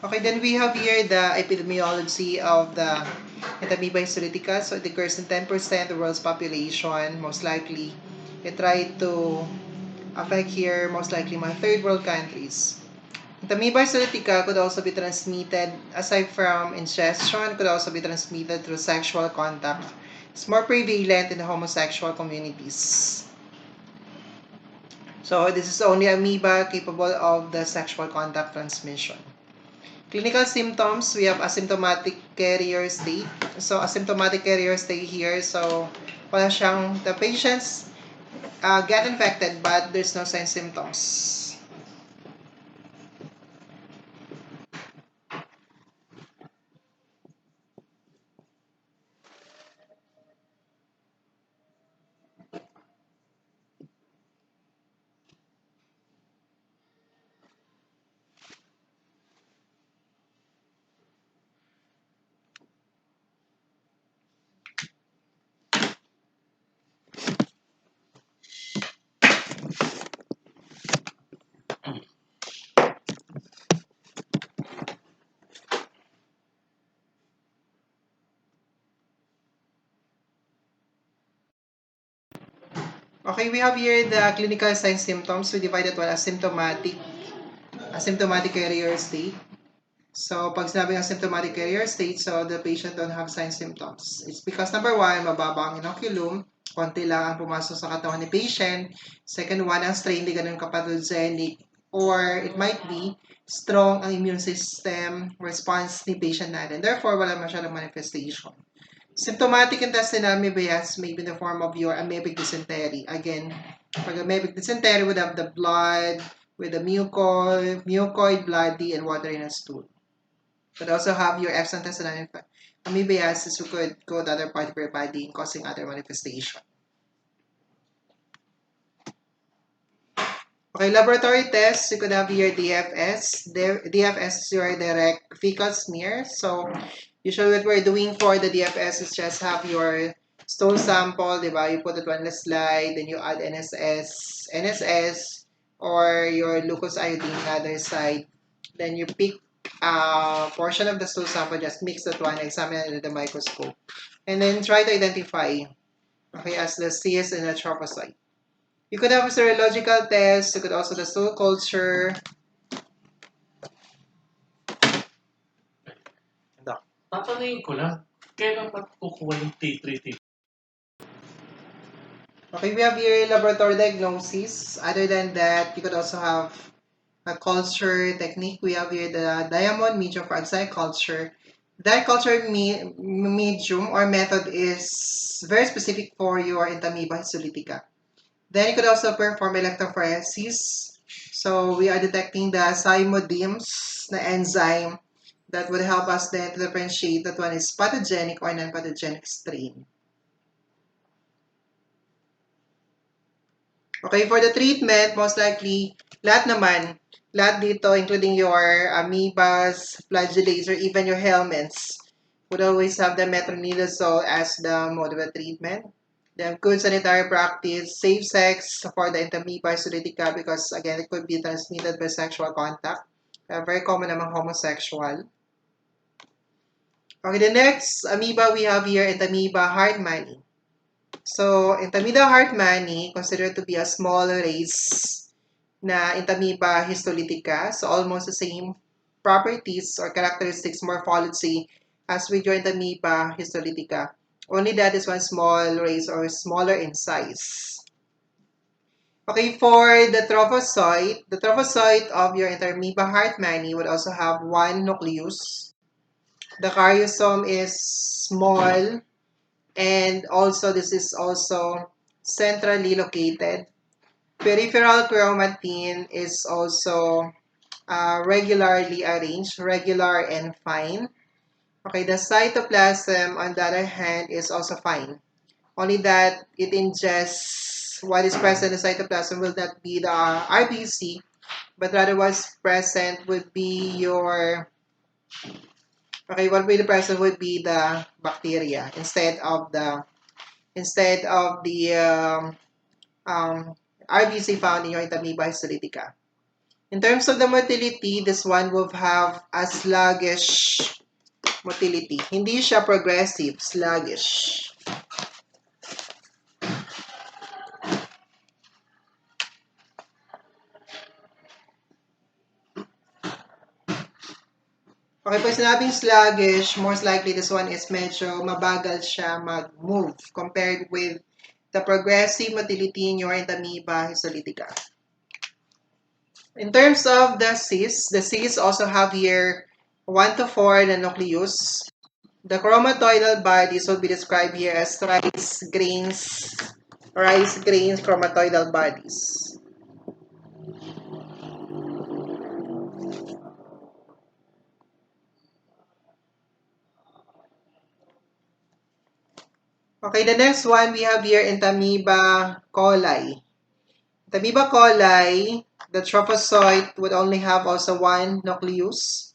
Okay, then we have here the epidemiology of the Amoeba histolytica. So it occurs in 10% of the world's population, most likely. It tried to affect here, most likely, mga third world countries. Amoeba histolytica could also be transmitted, aside from ingestion, could also be transmitted through sexual contact. It's more prevalent in the homosexual communities. So this is only amoeba capable of the sexual contact transmission. Clinical symptoms, we have asymptomatic carrier state. So asymptomatic carrier state here. So wala siyang, the patients get infected but there's no sign symptoms. Okay, we have here the clinical signs symptoms. We divided one asymptomatic carrier state. So, pag sinabi ng symptomatic carrier state, so the patient don't have signs symptoms. It's because number one, mababa ang inoculum, konti lang ang pumasok sa katawan ni patient. Second one, ang strain di ganun kapathogenic, or it might be strong ang immune system response ni patient natin. Therefore, wala masyadong manifestation. Symptomatic intestinal amoebias may be in the form of your amoebic dysentery. Again, pag amoebic dysentery would have the blood with the mucoid, bloody, and watery in a stool. Could also have your extraintestinal amoebiasis who could go to other part of your body causing other manifestation. Okay, laboratory tests, you could have your DFS. DFS is your direct fecal smear. So, usually what we're doing for the DFS is just have your stool sample, diba? You put it on the slide, then you add NSS, or your glucose iodine on the other side. Then you pick a portion of the stool sample, just mix that one, examine it under the microscope. And then try to identify, okay, as the CS and the trophocyte. You could have a serological test, you could also the stool culture. Tatanungin ko lang, kailan matukuha yung T3, Okay, we have your laboratory diagnosis. Other than that, you could also have a culture technique. We have here the diamond medium for outside culture. That culture medium or method is very specific for your Entamoeba histolytica. Then you could also perform electrophoresis. So we are detecting the cymodims, the enzyme that would help us then to differentiate that one is pathogenic or non-pathogenic strain. Okay, for the treatment, most likely, lahat dito, including your amoebas, flagellates, or even your helminths, would always have the metronidazole as the mode of the treatment. Then good sanitary practice, safe sex for the Entamoeba histolytica because again, it could be transmitted by sexual contact. Very common among homosexual. Okay, the next amoeba we have here, Entamoeba hartmanni. So, Entamoeba hartmanni, considered to be a small race na Entamoeba histolytica. So, almost the same properties or characteristics, morphology as with your Entamoeba histolytica. Only that is one small race or smaller in size. Okay, for the trophozoite of your Entamoeba hartmanni would also have one nucleus. The caryosome is small, and also this is also centrally located. Peripheral chromatin is also regularly arranged, regular and fine. Okay, the cytoplasm on the other hand is also fine. Only that it ingests what is present in the cytoplasm will not be the RBC, but rather what's present would be your what will be present would be the bacteria instead of the RBC found in your Entamoeba histolytica. In terms of the motility, this one will have a sluggish motility. Hindi siya progressive, sluggish. Okay, pag sinabing sluggish, most likely this one is medyo mabagal siya mag-move compared with the progressive motility in your Amoeba histolytica. In terms of the cysts also have here 1 to 4 na nucleus. The chromatoidal bodies will be described here as rice grains chromatoidal bodies. Okay, the next one we have here Amoeba coli. Amoeba coli, the trophozoite would only have also one nucleus,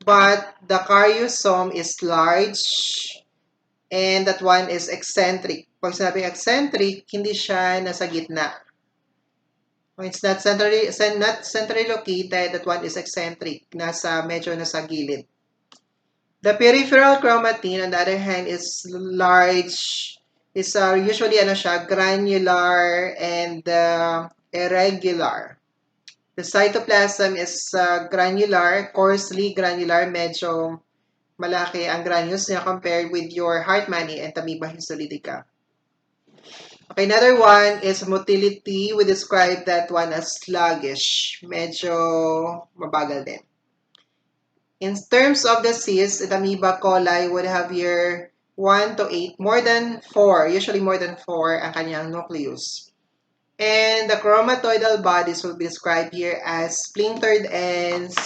but the caryosome is large and that one is eccentric. Pag sinabing eccentric, hindi siya nasa gitna. When it's not centrally located, that one is eccentric, medyo nasa gilid. The peripheral chromatin, on the other hand, is large. Is usually granular and irregular. The cytoplasm is granular, coarsely granular, medyo malaki ang granules niya compared with your Hartmanni and Amoeba histolytica. Okay, another one is motility. We describe that one as sluggish. Medyo mabagal din. In terms of the cyst, the Amoeba coli would have here 1 to 8, more than 4, usually more than 4 ang kanyang nucleus. And the chromatoidal bodies will be described here as splintered ends.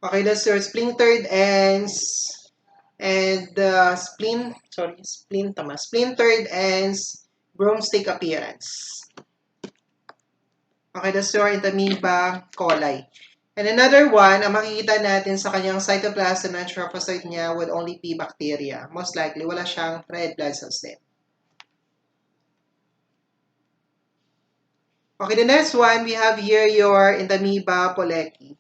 Okay, that's your splintered ends and splintered ends, broomstick appearance. Okay, that's your Amoeba coli. And another one, ang makikita natin sa kanyang cytoplasm ng trophozoite niya would only be bacteria. Most likely, wala siyang red blood cells din. Okay, the next one, we have here your Amoeba poleki.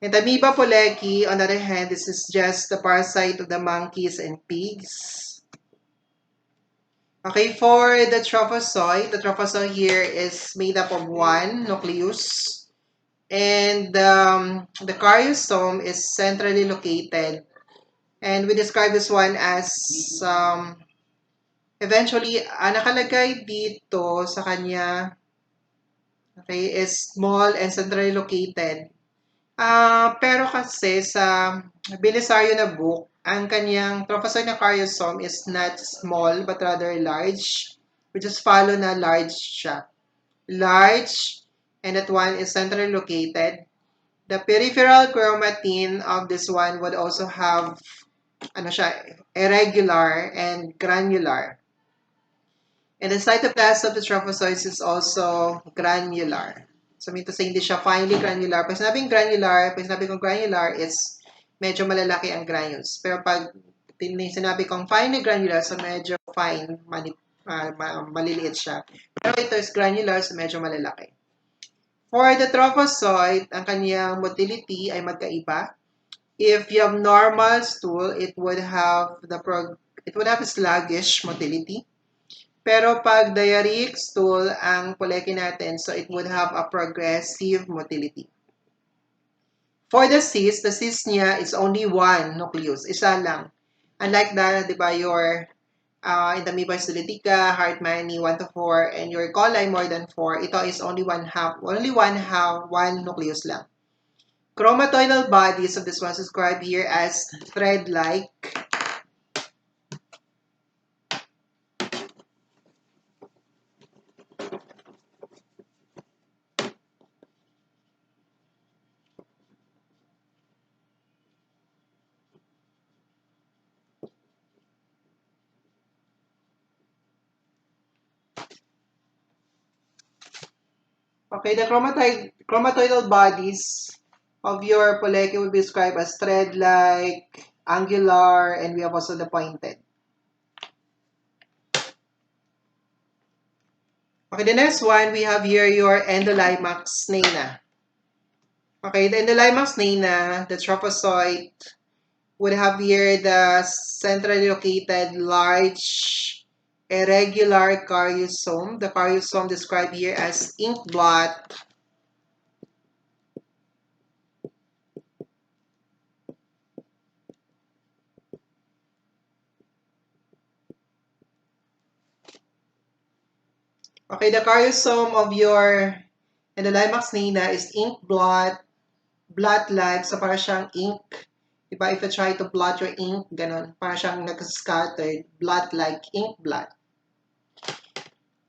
Amoeba poleki, on the other hand, this is just the parasite of the monkeys and pigs. Okay, for the trophozoite here is made up of one nucleus. And the caryosome is centrally located. And we describe this one as eventually, nakalagay dito sa kanya, okay, is small and centrally located. Pero kasi sa Belisario na book, ang kanyang trophozoite na caryosome is not small but rather large. We just follow na large siya. Large, and that one is centrally located. The peripheral chromatin of this one would also have irregular and granular. And the cytoplasm of the trophozoites is also granular. So, mean to say, hindi siya finely granular. Pag sinabing granular, it's medyo malalaki ang granules. Pero pag sinabi kong finely granular, so medyo fine, maliliit siya. Pero ito is granular, so medyo malalaki. For the trophozoite, ang kanyang motility ay magkaiba. If you have normal stool, it would have a sluggish motility. Pero pag diarrheic stool ang poleki natin, so it would have a progressive motility. For the cyst niya is only one nucleus, isa lang. Unlike that, di ba, your Amoeba histolytica, Hartmanni 1 to 4, and your coli more than 4, ito is only one nucleus lang. Chromatoidal bodies of this one is described here as thread-like. Okay, the chromatoidal bodies of your polypi will be described as thread-like, angular, and we have also the pointed. Okay, the next one, we have here your Endolimax nana. Okay, the Endolimax nana, the trophozoite, would have here the centrally located large irregular caryosome. The caryosome described here as ink blot. Okay, the caryosome of your Endolimax nana is ink blot, blot-like, so para siyang ink. Diba? If you try to blot your ink, ganon. Para siyang nag-scattered, blot-like, ink blot.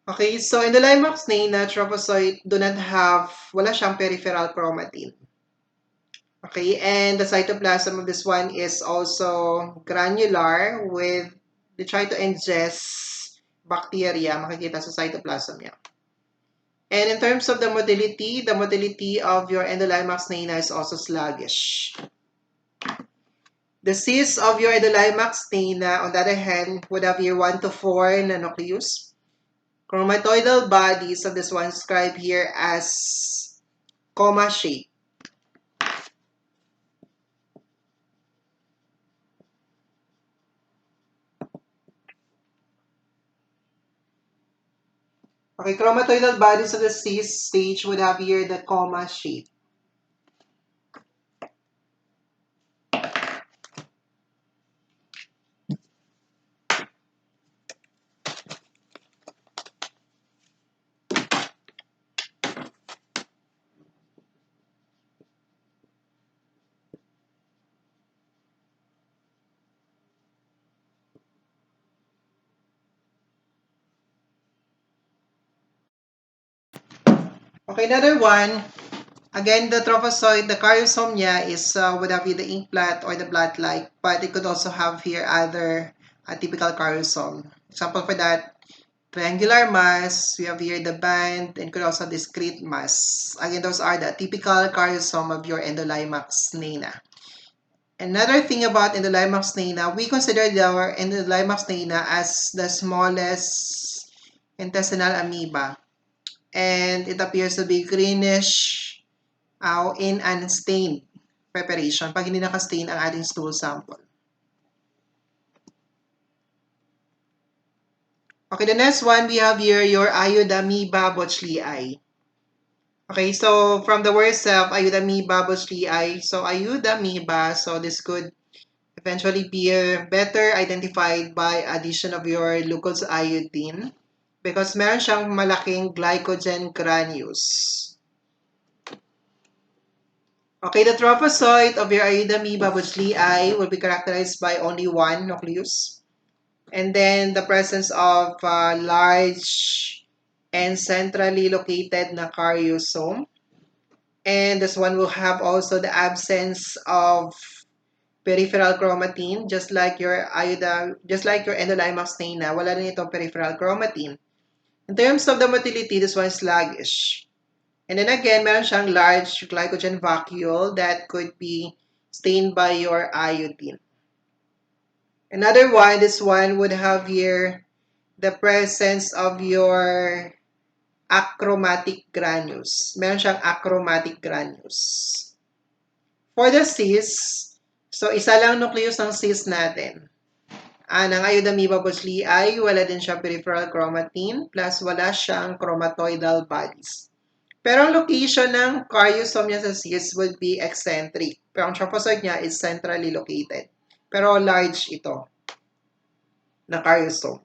Okay, so in the Limax nana, trophozoite do not have, wala siyang peripheral chromatin. Okay, and the cytoplasm of this one is also granular with, they try to ingest bacteria, makikita sa cytoplasm niya. And in terms of the motility of your Endolimax nana is also sluggish. The cysts of your Endolimax nana, on the other hand, would have your 1 to 4 nanonucleus. Chromatoidal bodies of this one described here as comma shape. Okay, chromatoidal bodies of the cyst stage would have here the comma shape. Okay, another one. Again, the trophozoite, the caryosome niya is would have the ink blot or the blot-like, but it could also have here other typical caryosome. Example for that, triangular mass, we have here the band, and could also discrete mass. Again, those are the typical caryosome of your Endolimax nana. Another thing about Endolimax nana, we consider our Endolimax nana as the smallest intestinal amoeba. And it appears to be greenish in unstained preparation pag hindi nakastain ang ating stool sample. Okay, the next one we have here your Amoeba bochlei. Okay, so from the word itself, Amoeba bochlei. So Amoeba, so this could eventually be better identified by addition of your glucose iodine because meron siyang malaking glycogen granules. Okay, the trophozoite of your Amoeba bochlei will be characterized by only one nucleus. And then the presence of large and centrally located na caryosome. And this one will have also the absence of peripheral chromatin, just like your Endolimax nana, wala rin itong peripheral chromatin. In terms of the motility, this one is sluggish. And then again, meron siyang large glycogen vacuole that could be stained by your iodine. Another one, this one would have here the presence of your achromatic granules. Meron siyang achromatic granules. For the cis, so isa lang nucleus ng cis natin. Ng Amoeba bochlei, wala din siyang peripheral chromatin, plus wala siyang chromatoidal bodies. Pero ang location ng caryosome niya sa cis would be eccentric. Pero ang trophozoite niya is centrally located. Pero large ito na caryosome.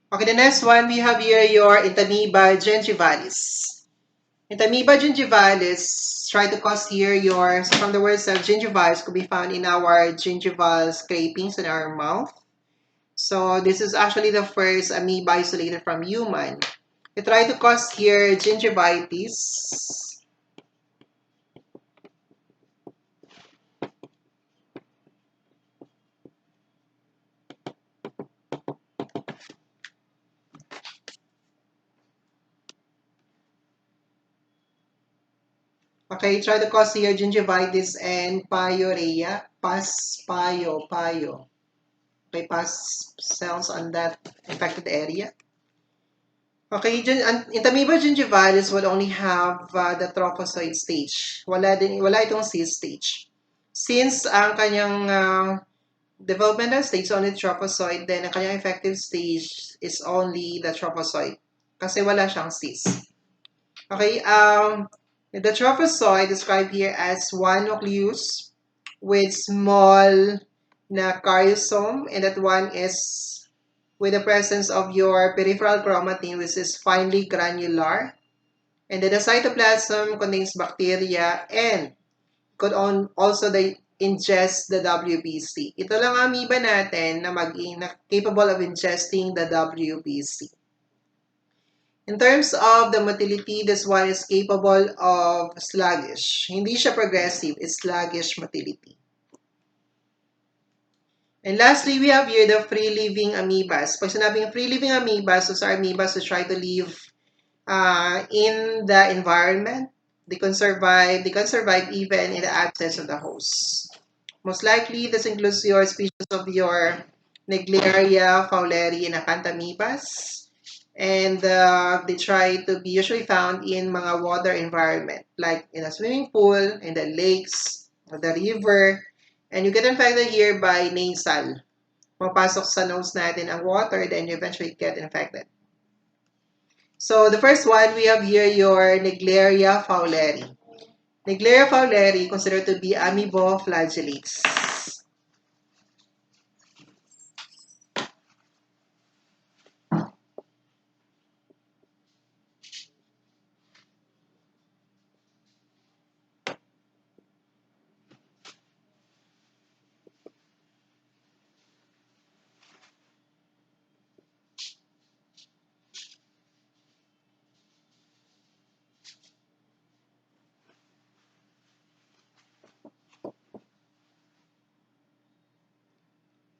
Okay, the next one, we have here your Entamoeba gingivalis. Entamoeba gingivalis, try to cause here your, so from the words of gingivalis, could be found in our gingival scrapings in our mouth. So this is actually the first amoeba isolated from human. We try to cause here gingivitis. Okay, try to cause here gingivitis and pyorrhea. Pyo. Okay, pus cells on that infected area. Okay, Amoeba gingivalis will only have the trophozoite stage. Wala itong cyst stage. Since ang kanyang developmental stage is only trophozoite, then ang kanyang effective stage is only the trophozoite. Kasi wala siyang cyst. Okay, the trophozoite described here as one nucleus with small na caryosome, and that one is with the presence of your peripheral chromatin, which is finely granular. And then the cytoplasm contains bacteria and could also ingest the WBC. Ito lang ang amoeba natin na capable of ingesting the WBC. In terms of the motility, this one is capable of sluggish. Hindi siya progressive, it's sluggish motility. And lastly, we have here the free-living amoebas. Pag sinabing free-living amoebas, those are amoebas who try to live in the environment. They can survive even in the absence of the host. Most likely, this includes your species of your Negleria fowleri and acanthamoebas. And they try to be usually found in mga water environment, like in a swimming pool, in the lakes, or the river. And you get infected here by nasal. Mapasok sa nose natin ang water, then you eventually get infected. So the first one, we have here your Negleria fowleri. Negleria fowleri considered to be amoeboflagellates.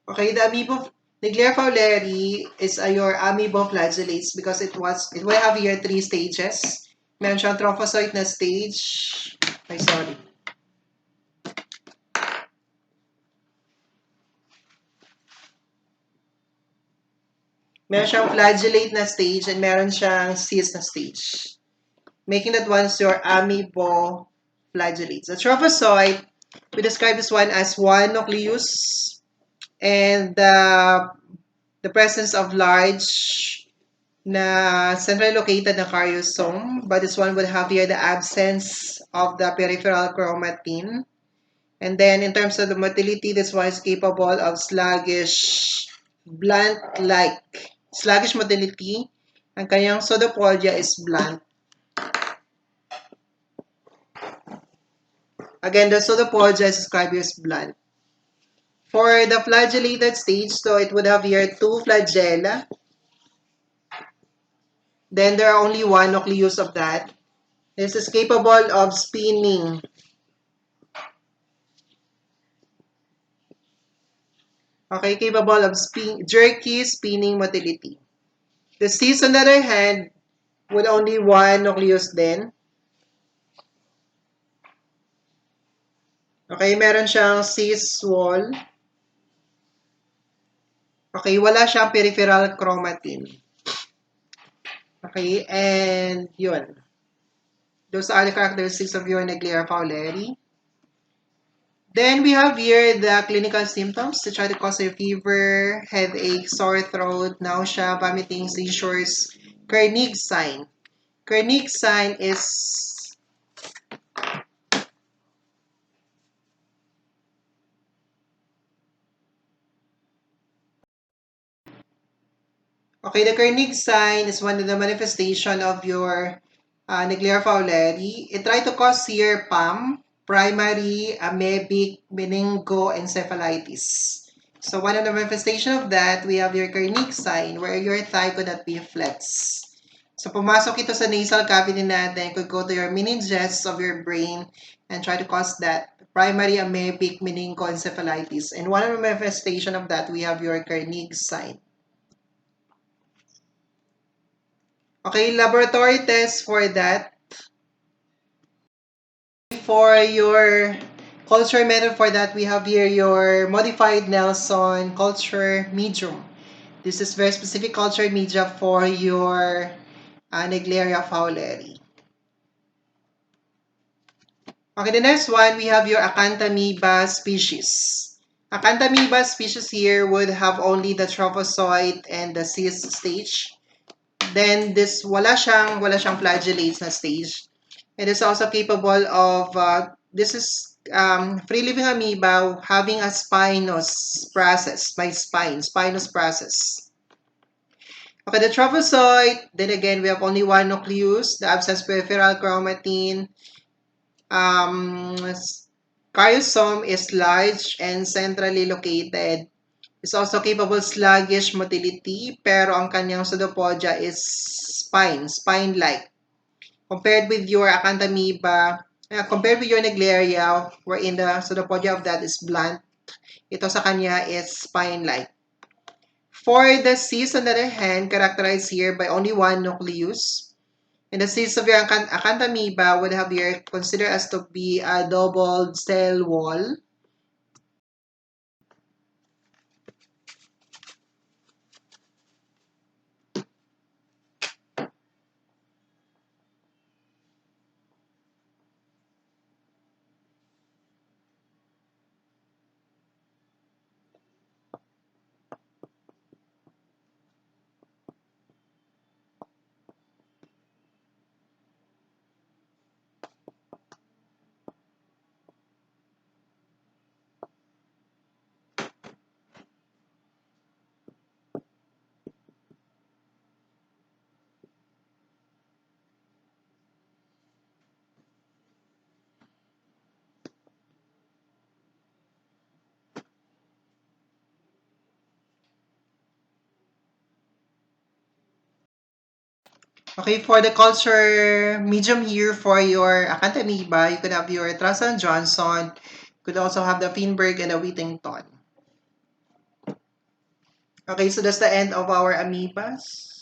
Okay, the Negleria fowleri is your amoeboflagellates because it will have here 3 stages. Meron siyang trophozoite na stage. Ay, sorry. Meron siyang flagellate na stage and meron siyang cyst na stage. Making that one your amoeboflagellates. The trophozoite, we describe this one as one nucleus and the presence of large na centrally located na caryosome, but this one would have here the absence of the peripheral chromatin. And then in terms of the motility, this one is capable of sluggish, blunt-like. Sluggish motility. Ang kanyang pseudopodia is blunt. Again, the pseudopodia is described as blunt. For the flagellated stage, so it would have here 2 flagella. Then there are only 1 nucleus of that. This is capable of spinning. Okay, capable of jerky spinning motility. The cyst, on the other hand, with only 1 nucleus then. Okay, meron siyang cyst wall. Okay, wala siyang peripheral chromatin. Okay, and yun. Those are the characteristics of your Negleria fowleri. Then we have here the clinical symptoms to try to cause a fever, headache, sore throat, nausea, vomiting, seizures, Kernig sign. Kernig sign is okay, the Kernig sign is one of the manifestation of your Negleria fowleri. It try to cause here PAM, primary amoebic meningoencephalitis. So one of the manifestation of that, we have your Kernig sign where your thigh could not be flexed. So pumasok ito sa nasal cavity natin, could go to your meninges of your brain and try to cause that primary amoebic meningoencephalitis. And one of the manifestation of that, we have your Kernig sign. Okay, laboratory test for that. for your culture method for that, we have here your modified Nelson culture medium. This is very specific culture media for your Negleria fowleri. Okay, the next one, we have your Acanthamoeba species. Acanthamoeba species here would have only the trophozoite and the cyst stage. Then this wala siyang flagellates na stage. It is also capable of this is free living amoeba having a spinous process by spinous process. Okay, the trophozoite, then again we have only one nucleus, the absence peripheral chromatin. Caryosome is large and centrally located. It's also capable sluggish motility, pero ang kanyang pseudopodia is spine-like. Compared with your Acanthamoeba, compared with your Negleria, wherein the pseudopodia of that is blunt, ito sa kanya is spine-like. For the cyst, on the other hand, characterized here by only one nucleus. And the cyst of your Acanthamoeba would have here considered as to be a double cell wall. Okay, for the culture medium here for your Acanthamoeba, you could have your Trasan Johnson. You could also have the Finberg and the Whittington. Okay, so that's the end of our amoebas.